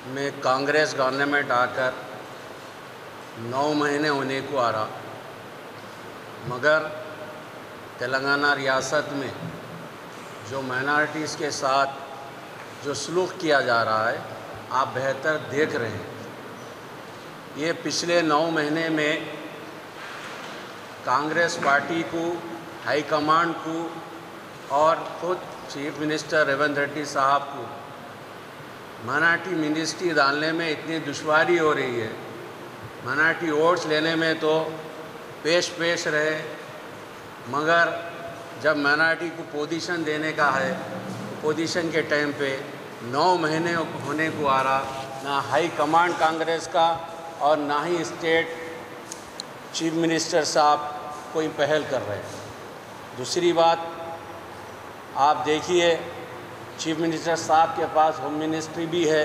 में कांग्रेस गवर्नमेंट आकर 9 महीने होने को आ रहा, मगर तेलंगाना रियासत में जो माइनॉरिटीज़ के साथ जो सलूक किया जा रहा है आप बेहतर देख रहे हैं। ये पिछले 9 महीने में कांग्रेस पार्टी को, हाईकमांड को और खुद चीफ मिनिस्टर रेवंत रेड्डी साहब को माइनॉरिटी मिनिस्ट्री डालने में इतनी दुश्वारी हो रही है। माइनॉरिटी वोट्स लेने में तो पेश रहे, मगर जब माइनॉरिटी को पोजीशन देने का है, पोजीशन के टाइम पे 9 महीने होने को आ रहा, ना हाई कमांड कांग्रेस का और ना ही स्टेट चीफ मिनिस्टर साहब कोई पहल कर रहे हैं। दूसरी बात, आप देखिए चीफ मिनिस्टर साहब के पास होम मिनिस्ट्री भी है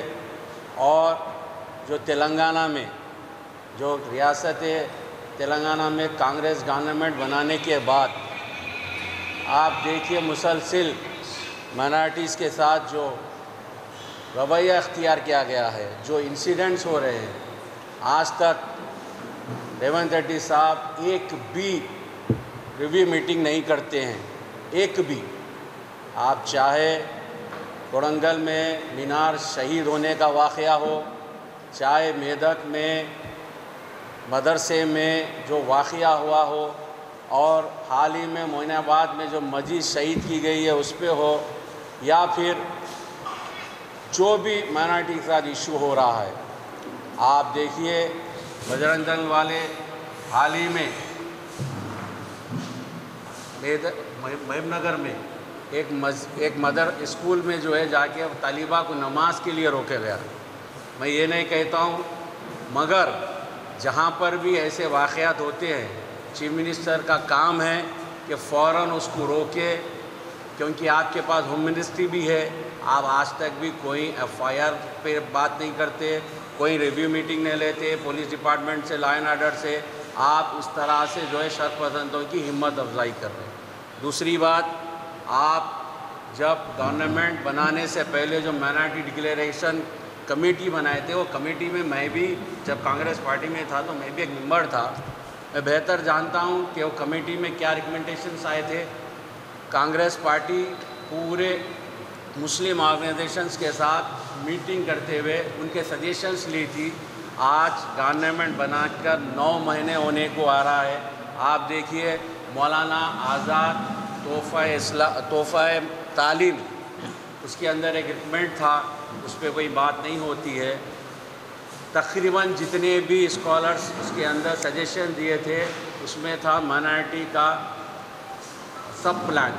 और जो तेलंगाना में जो रियासत तेलंगाना में कांग्रेस गवर्नमेंट बनाने के बाद आप देखिए मुसलसिल माइनॉरिटीज़ के साथ जो रवैया अख्तियार किया गया है, जो इंसिडेंट्स हो रहे हैं, आज तक रेवंत रेड्डी साहब एक भी रिव्यू मीटिंग नहीं करते हैं, एक भी। आप चाहे कोरंगल में मीनार शहीद होने का वाक़या हो, चाहे मेदक में मदरसे में जो वाक़या हुआ हो, और हाल ही में मोइनाबाद में जो मस्जिद शहीद की गई है उस पर हो, या फिर जो भी माइनॉरिटी के साथ इशू हो रहा है। आप देखिए बजरंग दल वाले हाल ही में महिमनगर में एक मदर स्कूल में जो है जाके तालिबा को नमाज के लिए रोके गया। मैं ये नहीं कहता हूँ, मगर जहाँ पर भी ऐसे वाक़यात होते हैं चीफ मिनिस्टर का काम है कि फ़ौरन उसको रोके, क्योंकि आपके पास होम मिनिस्ट्री भी है। आप आज तक भी कोई एफआईआर पे बात नहीं करते, कोई रिव्यू मीटिंग नहीं लेते, पुलिस डिपार्टमेंट से, लॉ एंड ऑर्डर से आप उस तरह से जो है शरपसंदों की हिम्मत अफजाई कर रहे हैं। दूसरी बात, आप जब गवर्नमेंट बनाने से पहले जो माइनॉरिटी डिक्लेरेशन कमेटी बनाए थे, वो कमेटी में मैं भी जब कांग्रेस पार्टी में था तो मैं भी एक मेंबर था। मैं बेहतर जानता हूँ कि वो कमेटी में क्या रिकमेंडेशंस आए थे। कांग्रेस पार्टी पूरे मुस्लिम ऑर्गेनाइजेशंस के साथ मीटिंग करते हुए उनके सजेशंस ली थी। आज गवर्नमेंट बनाकर 9 महीने होने को आ रहा है। आप देखिए मौलाना आज़ाद तोहफ़ा तालीम, उसके अंदर एक रिकमेंड था, उस पर कोई बात नहीं होती है। तकरीबन जितने भी स्कॉलर्स उसके अंदर सजेशन दिए थे उसमें था माइनॉरिटी का सब प्लान,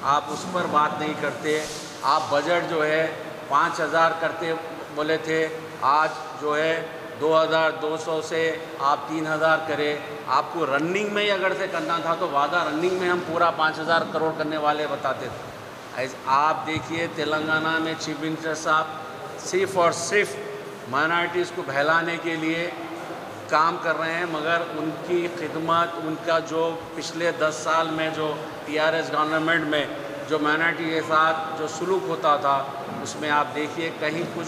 आप उस पर बात नहीं करते। आप बजट जो है 5,000 करते बोले थे, आज जो है 2,200 से आप 3,000 करें। आपको रनिंग में ही अगर से करना था तो वादा रनिंग में हम पूरा 5,000 करोड़ करने वाले बताते थे। आप देखिए तेलंगाना में चीफ मिनिस्टर साहब सिर्फ़ और सिर्फ माइनॉरिटीज़ को बहलाने के लिए काम कर रहे हैं, मगर उनकी खिदमत, उनका जो पिछले 10 साल में जो टीआरएस गवर्नमेंट में जो माइनॉरिटी के साथ जो सलूक होता था उसमें आप देखिए कहीं कुछ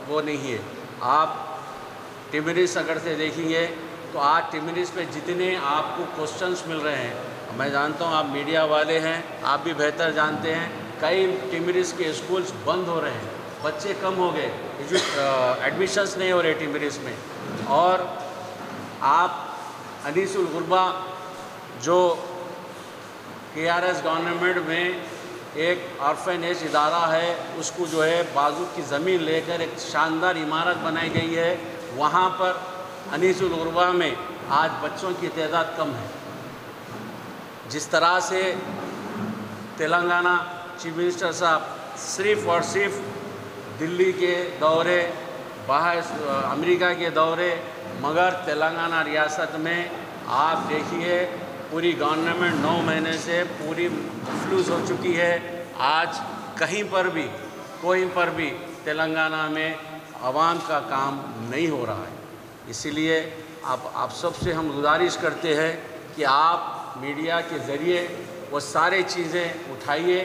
वो नहीं है। आप टिमरिस अगर से देखेंगे तो आज टिमरिस पे जितने आपको क्वेश्चंस मिल रहे हैं, मैं जानता हूँ आप मीडिया वाले हैं, आप भी बेहतर जानते हैं, कई टिमरिस के स्कूल्स बंद हो रहे हैं, बच्चे कम हो गए, एडमिशन्स नहीं हो रहे टिमरिस में। और आप अनीसुल गुरबा जो टीआरएस गवर्नमेंट में एक ऑर्फेनेज इदारा है, उसको जो है बाजू की ज़मीन लेकर एक शानदार इमारत बनाई गई है। वहाँ पर अनीसुल गुरबा में आज बच्चों की तादाद कम है। जिस तरह से तेलंगाना चीफ मिनिस्टर साहब सिर्फ़ और सिर्फ दिल्ली के दौरे, बाहर अमेरिका के दौरे, मगर तेलंगाना रियासत में आप देखिए पूरी गवर्नमेंट 9 महीने से पूरी फ्लूस हो चुकी है। आज कहीं पर भी कोई पर भी तेलंगाना में आवाम का काम नहीं हो रहा है। इसीलिए आप सबसे हम गुजारिश करते हैं कि आप मीडिया के ज़रिए वो सारे चीज़ें उठाइए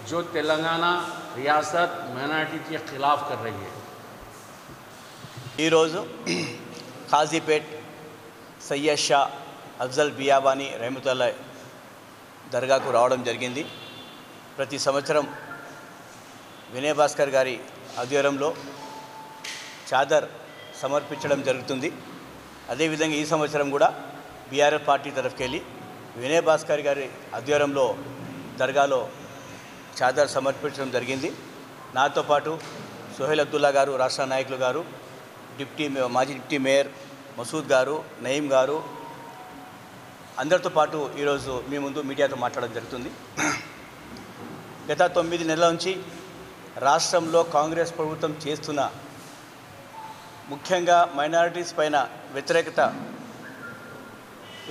जो तेलंगाना रियासत माइनॉरिटी के ख़िलाफ़ कर रही है। ఈరోజు ఖాజీపేట్ సయ్యద్ షా అఫ్జల్ బియాబానీ రహమతుల్లా దర్గాకు రావడం జరిగింది. ప్రతి సంవత్సరం వినయ్ భాస్కర్ గారి ఆధ్వర్యంలో చాదర్ సమర్పించడం జరుగుతుంది. అదేవిధంగా ఈ సంవత్సరం కూడా బీఆర్ఎస్ పార్టీ తరఫుకెళ్ళి వినయ్ భాస్కర్ గారి ఆధ్వర్యంలో దర్గాలో చాదర్ సమర్పించడం జరిగింది. నాతో పాటు సోహెల్ అబ్దుల్లా గారు, రాష్ట్ర నాయకులు గారు, మాజీ డిప్టీ మేయర్ మసూద్ గారు, నయీం గారు, అందరితో పాటు ఈరోజు మీ ముందు మీడియాతో మాట్లాడడం జరుగుతుంది. గత 9 నెలల నుంచి రాష్ట్రంలో కాంగ్రెస్ ప్రభుత్వం చేస్తున్న ముఖ్యంగా మైనారిటీస్ పైన వ్యతిరేకత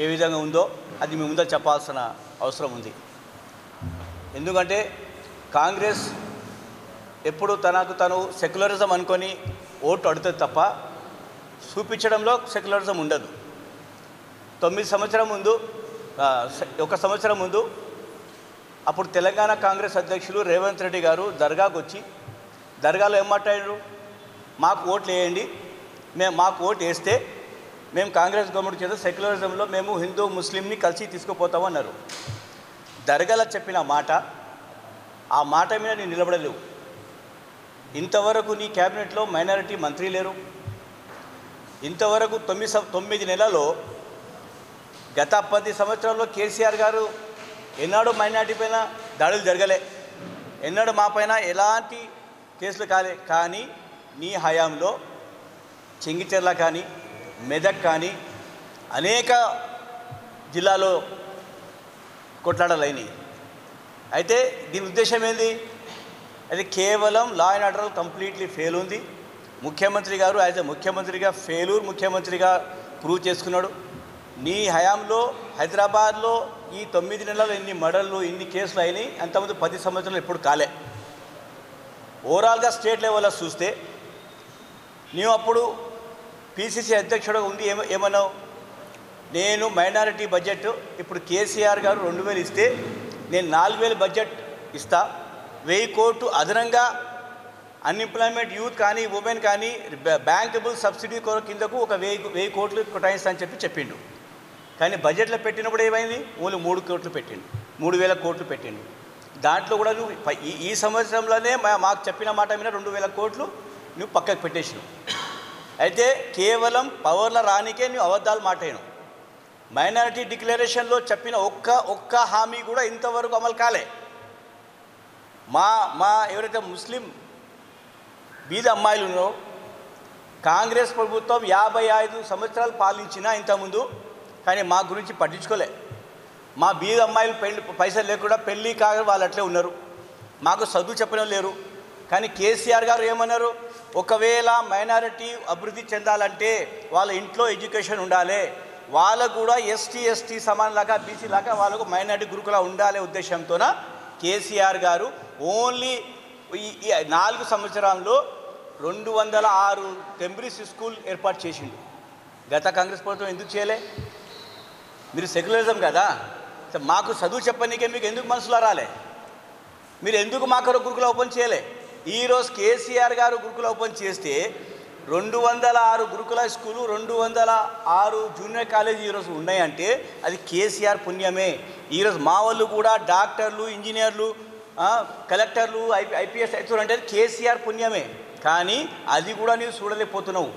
ఏ విధంగా ఉందో అది మీ ముందర చెప్పాల్సిన అవసరం ఉంది. ఎందుకంటే కాంగ్రెస్ ఎప్పుడు తను సెక్యులరిజం అనుకొని ఓటు అడుగుతుంది తప్ప చూపించడంలో సెక్యులరిజం ఉండదు. 1 సంవత్సరం ముందు అప్పుడు తెలంగాణ కాంగ్రెస్ అధ్యక్షులు రేవంత్ రెడ్డి గారు దర్గాకు వచ్చి దర్గాలో ఏం మాట్లాడారు, మాకు ఓట్లు వేయండి, మాకు ఓటు వేస్తే మేము కాంగ్రెస్ గవర్నమెంట్ చేత సెక్యులరిజంలో మేము హిందూ ముస్లింని కలిసి తీసుకుపోతామన్నారు. దర్గాలో చెప్పిన మాట, ఆ మాట మీద నేను నిలబడలేవు. ఇంతవరకు నీ క్యాబినెట్లో మైనారిటీ మంత్రి లేరు. ఇంతవరకు 9 నెలల్లో గత 10 సంవత్సరాల్లో కేసీఆర్ గారు ఎన్నడూ మైనారిటీ పైన దాడులు జరగలే, ఎన్నడూ మా పైన ఎలాంటి కేసులు కాలే. కానీ నీ హయాంలో చెంగిచెర్ల కానీ మెదక్ కానీ అనేక జిల్లాలో కొట్లాడలైనవి. అయితే దీని ఉద్దేశం ఏంది? అది కేవలం law and order completely fail ఉంది. ముఖ్యమంత్రి గారు యాజ్ ఎ ముఖ్యమంత్రిగా ఫెయిల్యూర్ ముఖ్యమంత్రిగా ప్రూవ్ చేసుకున్నాడు. నీ హయాంలో హైదరాబాద్లో ఈ 9 నెలలు ఎన్ని మర్డర్లు, ఇన్ని కేసులు అయినాయి, అంతకుముందు 10 సంవత్సరాలు ఎప్పుడు కాలే. ఓవరాల్గా స్టేట్ లెవెల్లో చూస్తే నీవు అప్పుడు పిసిసి అధ్యక్షుడు ఉండి ఏమన్నావు, నేను మైనారిటీ బడ్జెట్ ఇప్పుడు కేసీఆర్ గారు 2000 ఇస్తే నేను 4000 బడ్జెట్ ఇస్తా, 1000 కోట్లు అదనంగా అన్ఎంప్లాయ్మెంట్ యూత్ కానీ ఉమెన్ కానీ బ్యాంకబుల్ సబ్సిడీ కిందకు ఒక 1000 కోట్లు కేటాయిస్తా అని చెప్పిండు. కానీ బడ్జెట్లో పెట్టినప్పుడు ఏమైంది, ఓన్లీ 3 కోట్లు పెట్టిండు, 3000 కోట్లు పెట్టిండు. దాంట్లో కూడా నువ్వు ఈ సంవత్సరంలోనే మాకు చెప్పిన మాట మీద 2000 కోట్లు నువ్వు పక్కకు పెట్టేసినావు. అయితే కేవలం పవర్లో రానికే నువ్వు అబద్ధాలు మాట్లాడినావు. మైనారిటీ డిక్లరేషన్లో చెప్పిన ఒక్క హామీ కూడా ఇంతవరకు అమలు కాలే. మా ఎవరైతే ముస్లిం బీద అమ్మాయిలు ఉన్నారో, కాంగ్రెస్ ప్రభుత్వం 55 సంవత్సరాలు పాలించినా ఇంతకుముందు, కానీ మా గురించి పట్టించుకోలే. మా బీద అమ్మాయిలు పైసలు లేకుండా పెళ్ళి కాగా వాళ్ళు అట్లే ఉన్నారు, మాకు చదువు చెప్పడం లేరు. కానీ కేసీఆర్ గారు ఏమన్నారు, ఒకవేళ మైనారిటీ అభివృద్ధి చెందాలంటే వాళ్ళ ఇంట్లో ఎడ్యుకేషన్ ఉండాలి, వాళ్ళకు కూడా ఎస్టీ సమానలాగా బీసీలాగా వాళ్ళకు మైనారిటీ గురుకులా ఉండాలే ఉద్దేశంతోన కేసీఆర్ గారు ఓన్లీ ఈ 4 సంవత్సరాల్లో 206 టెంపరీ స్కూల్ ఏర్పాటు చేసిండు. గత కాంగ్రెస్ ప్రభుత్వం ఎందుకు చేయలే? మీరు సెక్యులరిజం కదా, మాకు చదువు చెప్పనీకే మీకు ఎందుకు మనసులో రాలే? మీరు ఎందుకు మాకు గురుకుల ఓపెన్ చేయలే? ఈరోజు కేసీఆర్ గారు గురుకుల ఓపెన్ చేస్తే 206 గురుకుల స్కూలు, 206 జూనియర్ కాలేజీ ఈరోజు ఉన్నాయంటే అది కేసీఆర్ పుణ్యమే. ఈరోజు మా వాళ్ళు కూడా డాక్టర్లు, ఇంజనీర్లు, కలెక్టర్లు, ఐపీఎస్ అవుతారంటే కేసీఆర్ పుణ్యమే. కానీ అది కూడా నీవు చూడలేకపోతున్నావు.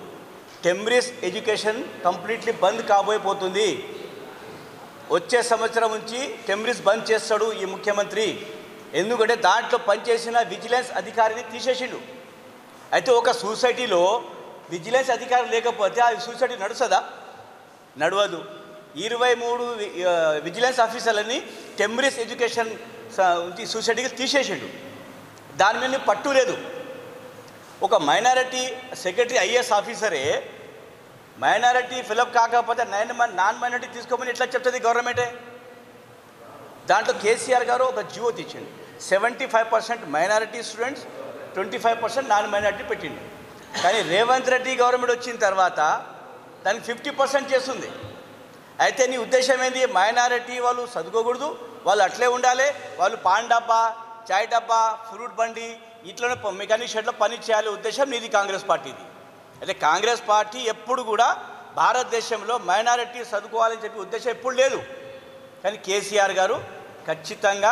టెంపరీస్ ఎడ్యుకేషన్ కంప్లీట్లీ బంద్ కాబోయిపోతుంది. వచ్చే సంవత్సరం నుంచి టెంపరీస్ బంద్ చేస్తాడు ఈ ముఖ్యమంత్రి. ఎందుకంటే దాంట్లో పనిచేసిన విజిలెన్స్ అధికారిని తీసేసిండు. అయితే ఒక సొసైటీలో విజిలెన్స్ అధికారి లేకపోతే ఆ సొసైటీ నడుస్తుందా? నడవదు. 23 విజిలెన్స్ ఆఫీసర్లని టెంపరీస్ ఎడ్యుకేషన్ సొసైటీకి తీసేసిండు. దాని మీద పట్టు లేదు. ఒక మైనారిటీ సెక్రటరీ ఐఏఎస్ ఆఫీసరే మైనారిటీ ఫిలప్ కాకపోతే నాన్ మైనారిటీ తీసుకోమని ఎట్లా చెప్తుంది గవర్నమెంటే? దాంట్లో కేసీఆర్ గారు ఒక జియో తెచ్చిండు. 75% మైనారిటీ స్టూడెంట్స్, 25% నాన్ మైనారిటీ పెట్టిండు. కానీ రేవంత్ రెడ్డి గవర్నమెంట్ వచ్చిన తర్వాత దానికి 50% చేస్తుంది. అయితే నీ ఉద్దేశం ఏంది? మైనారిటీ వాళ్ళు చదువుకోకూడదు, వాళ్ళు అట్లే ఉండాలి, వాళ్ళు పాన్ డబ్బా, చాయ్ డబ్బా, ఫ్రూట్ బండి, ఇట్లనే మెకానిక్ షెడ్లో పని చేయాలి ఉద్దేశం నీది కాంగ్రెస్ పార్టీది. అయితే కాంగ్రెస్ పార్టీ ఎప్పుడు కూడా భారతదేశంలో మైనారిటీ చదువుకోవాలని చెప్పి ఉద్దేశం ఎప్పుడు లేదు. కానీ కేసీఆర్ గారు ఖచ్చితంగా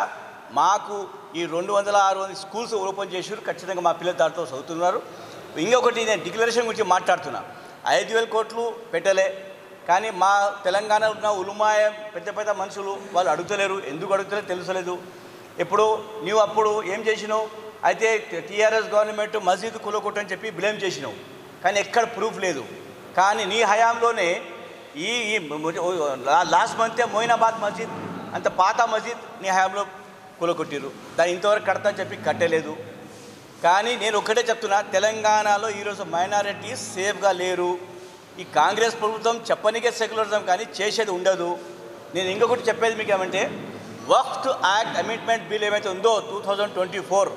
మాకు ఈ 200-600 స్కూల్స్ ఓపెన్ చేసారు, ఖచ్చితంగా మా పిల్లలు దాంట్లో చదువుతున్నారు. ఇంకొకటి నేను డిక్లరేషన్ గురించి మాట్లాడుతున్నా. 5,000 కోట్లు పెట్టలే, కానీ మా తెలంగాణలో ఉన్న ఉలుమాయ పెద్ద పెద్ద మనుషులు వాళ్ళు అడుగుతలేరు. ఎందుకు అడుగుతలేరు తెలుసలేదు. ఇప్పుడు నీవు అప్పుడు ఏం చేసినావు, అయితే టీఆర్ఎస్ గవర్నమెంట్ మసీదు కూలగొట్టని చెప్పి బ్లేమ్ చేసినావు, కానీ ఎక్కడ ప్రూఫ్ లేదు. కానీ నీ హయాంలోనే ఈ లాస్ట్ మంతే మొయినాబాద్ మసీద్ అంత పాత మసీద్ నీ హయాంలో కూలగొట్టిరు. దాన్ని ఇంతవరకు కడతా చెప్పి కట్టలేదు. కానీ నేను ఒకటే చెప్తున్నా, తెలంగాణలో ఈరోజు మైనారిటీస్ సేఫ్గా లేరు. ఈ కాంగ్రెస్ ప్రభుత్వం చెప్పనికే సెక్యులరిజం కానీ చేసేది ఉండదు. నేను ఇంకొకటి చెప్పేది మీకు ఏమంటే, వక్ఫ్ యాక్ట్ అమెండ్మెంట్ బిల్ ఏమైతే ఉందో 2024,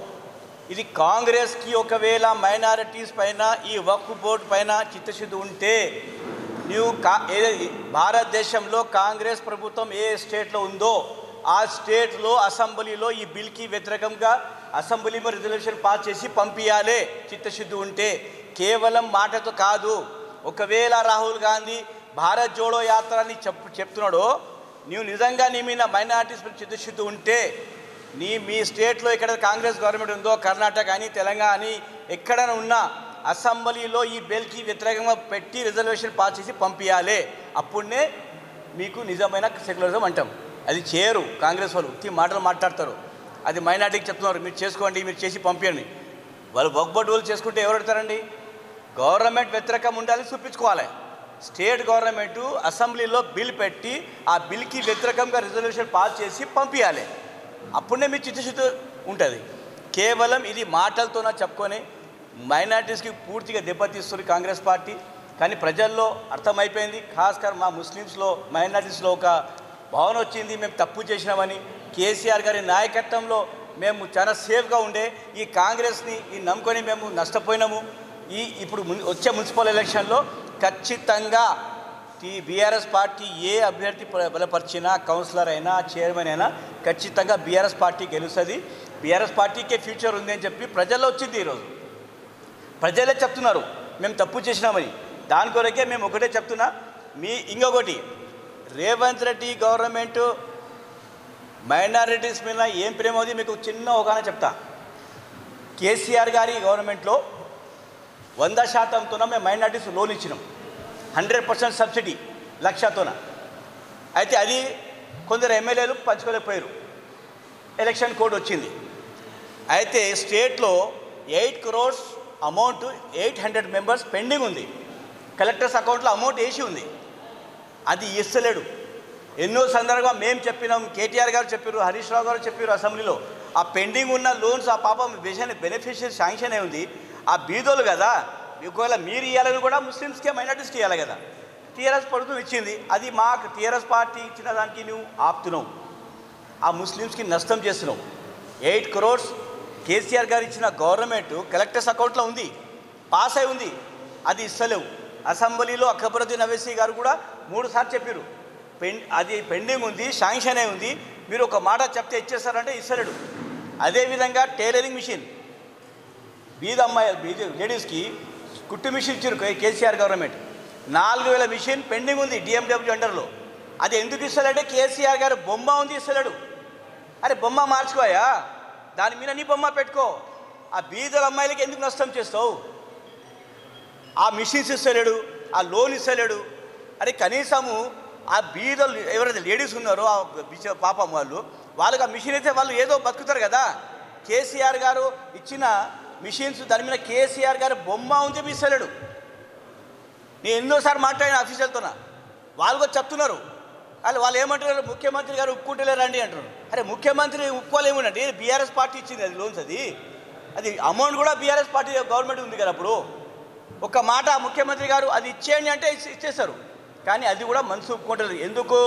ఇది కాంగ్రెస్కి ఒకవేళ మైనారిటీస్ పైన ఈ వక్ఫ్ బోర్డు పైన చిత్తశుద్ధి ఉంటే నీవు భారతదేశంలో కాంగ్రెస్ ప్రభుత్వం ఏ స్టేట్లో ఉందో ఆ స్టేట్లో అసెంబ్లీలో ఈ బిల్కి వ్యతిరేకంగా అసెంబ్లీలో రిజల్యూషన్ పాస్ చేసి పంపించాలి చిత్తశుద్ధి ఉంటే, కేవలం మాటతో కాదు. ఒకవేళ రాహుల్ గాంధీ భారత్ జోడో యాత్ర అని చెప్తున్నాడో, నీవు నిజంగా నీ మీద మైనారిటీస్ చిత్తశుద్ధి ఉంటే మీ స్టేట్లో ఎక్కడ కాంగ్రెస్ గవర్నమెంట్ ఉందో, కర్ణాటక అని తెలంగాణ అని ఎక్కడైనా ఉన్నా అసెంబ్లీలో ఈ బిల్కి వ్యతిరేకంగా పెట్టి రిజర్వేషన్ పాస్ చేసి పంపించాలి. అప్పుడే మీకు నిజమైన సెక్యులరిజం అంటాం. అది చేయరు కాంగ్రెస్ వాళ్ళు, ఉత్తి మాటలు మాట్లాడతారు. అది మైనార్టీకి చెప్తున్నారు, మీరు చేసుకోండి, మీరు చేసి పంపించండి. వాళ్ళు వక్ఫ్ బోర్డు వాళ్ళు చేసుకుంటే ఎవరు అడుగుతారండి? గవర్నమెంట్ వ్యతిరేకం ఉండాలి, చూపించుకోవాలి. స్టేట్ గవర్నమెంటు అసెంబ్లీలో బిల్ పెట్టి ఆ బిల్కి వ్యతిరేకంగా రిజల్యూషన్ పాస్ చేసి పంపించాలి. అప్పుడే మీ చిత్తశుద్ధి ఉంటుంది. కేవలం ఇది మాటలతోనే చెప్పుకొని మైనారిటీస్కి పూర్తిగా దెబ్బతీస్తుంది కాంగ్రెస్ పార్టీ. కానీ ప్రజల్లో అర్థమైపోయింది, ఖాస్కర్ మా ముస్లిమ్స్లో మైనారిటీస్లో ఒక భావన వచ్చింది, మేము తప్పు చేసినామని. కేసీఆర్ గారి నాయకత్వంలో మేము చాలా సేఫ్గా ఉండే ఈ కాంగ్రెస్ని నమ్ముకొని మేము నష్టపోయినాము. ఇప్పుడు వచ్చే మున్సిపల్ ఎలక్షన్లో ఖచ్చితంగా బీఆర్ఎస్ పార్టీ ఏ అభ్యర్థి బలపరిచినా, కౌన్సిలర్ అయినా, చైర్మన్ అయినా ఖచ్చితంగా బీఆర్ఎస్ పార్టీ గెలుస్తుంది. బీఆర్ఎస్ పార్టీకే ఫ్యూచర్ ఉంది అని చెప్పి ప్రజల్లో వచ్చింది. ఈరోజు ప్రజలే చెప్తున్నారు మేము తప్పు చేసినామని. దాని కొరకే మేము ఒకటే చెప్తున్నా, ఇంకొకటి రేవంత్ రెడ్డి గవర్నమెంట్ మైనారిటీస్ మీద ఏం ప్రేమ అవుతుంది మీకు చిన్న ఒకనే చెప్తా. కేసీఆర్ గారి గవర్నమెంట్లో 100%తోన మేము మైనారిటీస్ లోన్ ఇచ్చినాం, 100% సబ్సిడీ, 1,00,000తోన. అయితే అది కొందరు ఎమ్మెల్యేలు పంచుకోలేకపోయారు, ఎలక్షన్ కోడ్ వచ్చింది. అయితే స్టేట్లో 8 crores అమౌంట్ 800 మెంబర్స్ పెండింగ్ ఉంది. కలెక్టర్స్ అకౌంట్లో అమౌంట్ వేసి ఉంది, అది ఇస్తలేడు. ఎన్నో సందర్భంగా మేము చెప్పినాం, కేటీఆర్ గారు చెప్పారు, హరీష్ రావు గారు చెప్పారు అసెంబ్లీలో. ఆ పెండింగ్ ఉన్న లోన్స్ ఆ పాపం బెనిఫిషియరీ శాంక్షన్ అయి ఉంది. ఆ బీదోలు కదా, ఒకవేళ మీరు ఇవ్వాలని కూడా ముస్లిమ్స్కే మైనార్టీస్కి ఇవ్వాలి కదా. టీఆర్ఎస్ ప్రభుత్వం ఇచ్చింది, అది మాకు టీఆర్ఎస్ పార్టీ ఇచ్చిన దానికి నువ్వు ఆపుతున్నావు, ఆ ముస్లిమ్స్కి నష్టం చేస్తున్నావు. 8 crores కేసీఆర్ గారు ఇచ్చిన గవర్నమెంట్ కలెక్టర్స్ అకౌంట్లో ఉంది, పాస్ అయి ఉంది, అది ఇస్తలేవు. అసెంబ్లీలో అక్బరుద్దీన్ అవైసీ గారు కూడా 3 సార్లు చెప్పారు, అది పెండింగ్ ఉంది, శాంక్షన్ అయి ఉంది, మీరు ఒక మాట చెప్తే ఇచ్చేస్తారంటే ఇస్తలేడు. అదేవిధంగా టైలరింగ్ మిషన్ బీద లేడీస్కి కుట్టు మిషన్ ఇచ్చారు కేసీఆర్ గవర్నమెంట్. 4,000 మిషన్ పెండింగ్ ఉంది డిఎండబ్ల్యూ అండర్లో. అది ఎందుకు ఇస్తలేడే? కేసీఆర్ గారు బొమ్మ ఉంది ఇస్తలేడు. అరే బొమ్మ మార్చుకోయా, దాని మీద నీ బొమ్మ పెట్టుకో. ఆ బీదల అమ్మాయిలకి ఎందుకు నష్టం చేస్తావు? ఆ మిషన్స్ ఇస్తలేడు, ఆ లోన్ ఇస్తలేడు. అరే కనీసము ఆ బీదలు ఎవరైతే లేడీస్ ఉన్నారో ఆ పాపం వాళ్ళకి ఆ మిషన్ అయితే వాళ్ళు ఏదో బతుకుతారు కదా. కేసీఆర్ గారు ఇచ్చిన మిషన్స్ దాని మీద కేసీఆర్ గారు బొమ్మ ఉంది ఇస్తలేడు. నేను ఎన్నోసార్లు మాట్లాడిన ఆఫీసర్లతోన, వాళ్ళు కూడా చెప్తున్నారు. వాళ్ళు ఏమంటున్నారు, ముఖ్యమంత్రి గారు ఒప్పుకుంటలేరండి అంటున్నారు. అరే ముఖ్యమంత్రి ఒప్పుకోలేముండండి, బీఆర్ఎస్ పార్టీ ఇచ్చింది అది లోన్స్, అది అమౌంట్ కూడా బీఆర్ఎస్ పార్టీ గవర్నమెంట్ ఉంది కదా. అప్పుడు ఒక మాట ముఖ్యమంత్రి గారు అది ఇచ్చేయండి అంటే ఇచ్చేస్తారు, కానీ అది కూడా మనసు ఒప్పుకుంటారు. ఎందుకు?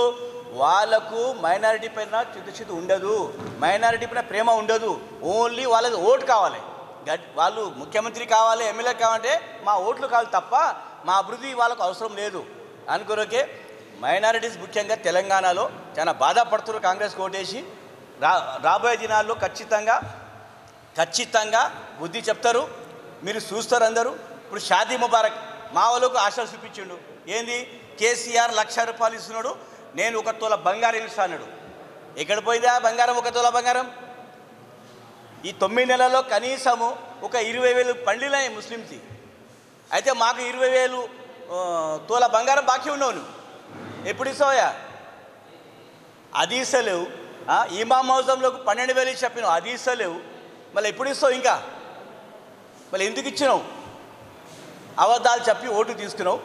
వాళ్ళకు మైనారిటీ పైన చిత్తశుద్ధి ఉండదు, మైనారిటీ పైన ప్రేమ ఉండదు. ఓన్లీ వాళ్ళది ఓటు కావాలి, వాళ్ళు ముఖ్యమంత్రి కావాలి, ఎమ్మెల్యే కావాలంటే మా ఓట్లు కావాలి తప్ప మా అభివృద్ధి వాళ్ళకు అవసరం లేదు. అనుకోరకే మైనారిటీస్ ముఖ్యంగా తెలంగాణలో చాలా బాధపడుతున్నారు కాంగ్రెస్ ఓటేసి. రాబోయే దినాల్లో ఖచ్చితంగా ఖచ్చితంగా బుద్ధి చెప్తారు, మీరు చూస్తారు అందరూ. ఇప్పుడు షాదీ ముబారక్ మా వాళ్ళకు ఆశలు చూపించిండు. ఏంది కేసీఆర్ ₹1,00,000 ఇస్తున్నాడు, నేను 1 తుల బంగారం ఇస్తా అన్నాడు. ఎక్కడ పోయిందా బంగారం? 1 తుల బంగారం. ఈ 9 నెలల్లో కనీసము ఒక 20,000 పండినాయి ముస్లింకి. అయితే మాకు 20,000 తుల బంగారం బాకీ ఉన్నావు, నువ్వు ఎప్పుడు ఇస్తావయ్యా? అది ఇస్తలేవు. ఇమాం మౌజంలోకి 12,000 చెప్పినావు, అది ఇస్తలేవు. మళ్ళీ ఎప్పుడు ఇస్తావు? ఇంకా మళ్ళీ ఎందుకు ఇచ్చినావు? అబద్ధాలు చెప్పి ఓటు తీసుకున్నావు.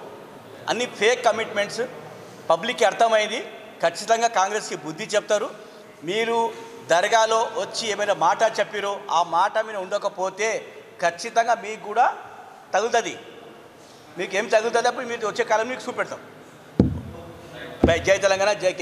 అన్ని ఫేక్ కమిట్మెంట్స్. పబ్లిక్కి అర్థమైంది. ఖచ్చితంగా కాంగ్రెస్కి బుద్ధి చెప్తారు. మీరు దర్గాలో వచ్చి ఏమైనా మాట చెప్పిరో ఆ మాట మీద ఉండకపోతే ఖచ్చితంగా మీకు కూడా తగులుతుంది. మీకు ఏం తగులుతుంది? అప్పుడు మీరు వచ్చే కాలం మీకు చూపెడతాం. జై తెలంగాణ, జై